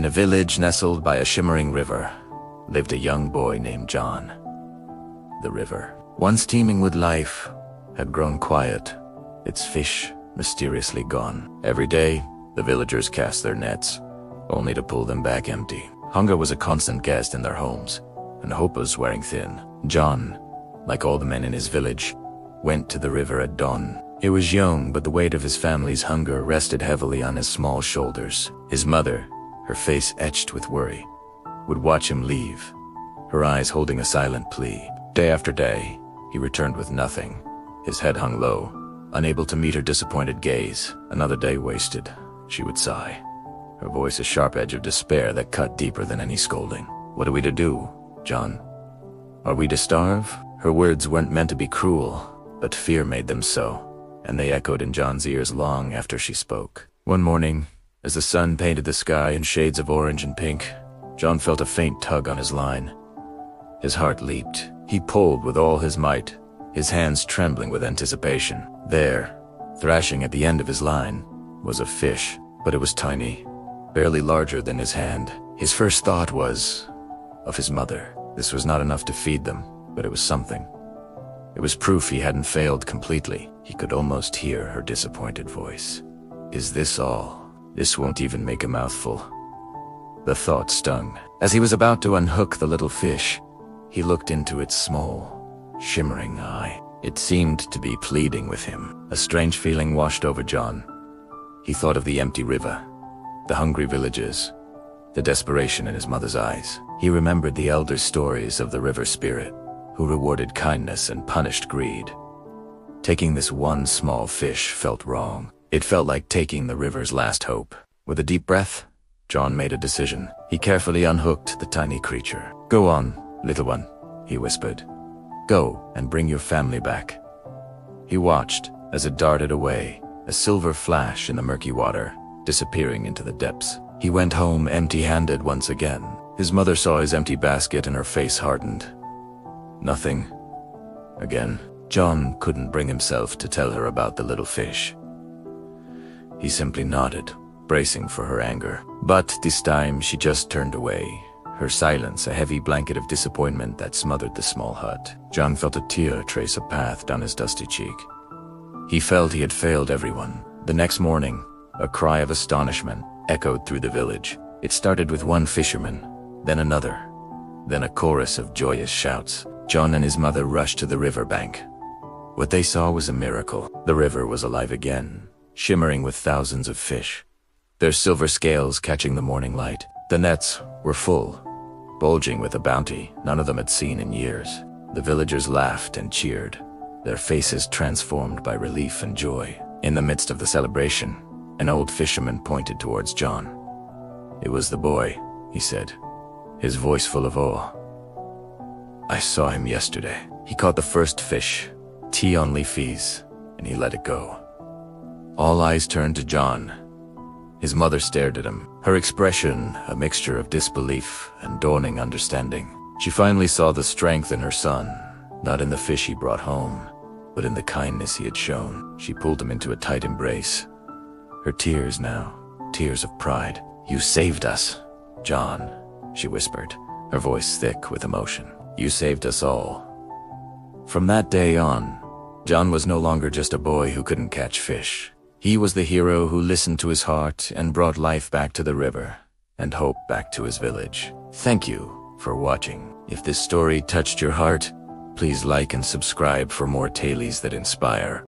In a village nestled by a shimmering river lived a young boy named John. The river, once teeming with life, had grown quiet, its fish mysteriously gone. Every day, the villagers cast their nets, only to pull them back empty. Hunger was a constant guest in their homes, and hope was wearing thin. John, like all the men in his village, went to the river at dawn. He was young, but the weight of his family's hunger rested heavily on his small shoulders. His mother, her face etched with worry, would watch him leave, her eyes holding a silent plea. Day after day, he returned with nothing, his head hung low, unable to meet her disappointed gaze. Another day wasted, she would sigh, her voice a sharp edge of despair that cut deeper than any scolding. What are we to do, John? Are we to starve? Her words weren't meant to be cruel, but fear made them so, and they echoed in John's ears long after she spoke. One morning, as the sun painted the sky in shades of orange and pink, John felt a faint tug on his line. His heart leaped. He pulled with all his might, his hands trembling with anticipation. There, thrashing at the end of his line, was a fish, but it was tiny, barely larger than his hand. His first thought was of his mother. This was not enough to feed them, but it was something. It was proof he hadn't failed completely. He could almost hear her disappointed voice. Is this all? This won't even make a mouthful. The thought stung. As he was about to unhook the little fish, he looked into its small, shimmering eye. It seemed to be pleading with him. A strange feeling washed over John. He thought of the empty river, the hungry villages, the desperation in his mother's eyes. He remembered the elders' stories of the river spirit, who rewarded kindness and punished greed. Taking this one small fish felt wrong. It felt like taking the river's last hope. With a deep breath, John made a decision. He carefully unhooked the tiny creature. Go on, little one, he whispered. Go and bring your family back. He watched as it darted away, a silver flash in the murky water, disappearing into the depths. He went home empty-handed once again. His mother saw his empty basket and her face hardened. Nothing. Again, John couldn't bring himself to tell her about the little fish. He simply nodded, bracing for her anger. But this time she just turned away, her silence a heavy blanket of disappointment that smothered the small hut. John felt a tear trace a path down his dusty cheek. He felt he had failed everyone. The next morning, a cry of astonishment echoed through the village. It started with one fisherman, then another, then a chorus of joyous shouts. John and his mother rushed to the riverbank. What they saw was a miracle. The river was alive again, shimmering with thousands of fish, their silver scales catching the morning light. The nets were full, bulging with a bounty none of them had seen in years. The villagers laughed and cheered, their faces transformed by relief and joy. In the midst of the celebration, an old fisherman pointed towards John. It was the boy, he said, his voice full of awe. I saw him yesterday. He caught the first fish, Tion leafies, and he let it go. All eyes turned to John. His mother stared at him, her expression a mixture of disbelief and dawning understanding. She finally saw the strength in her son, not in the fish he brought home, but in the kindness he had shown. She pulled him into a tight embrace. Her tears now, tears of pride. You saved us, John, she whispered, her voice thick with emotion. You saved us all. From that day on, John was no longer just a boy who couldn't catch fish. He was the hero who listened to his heart and brought life back to the river and hope back to his village. Thank you for watching. If this story touched your heart, please like and subscribe for more tales that inspire.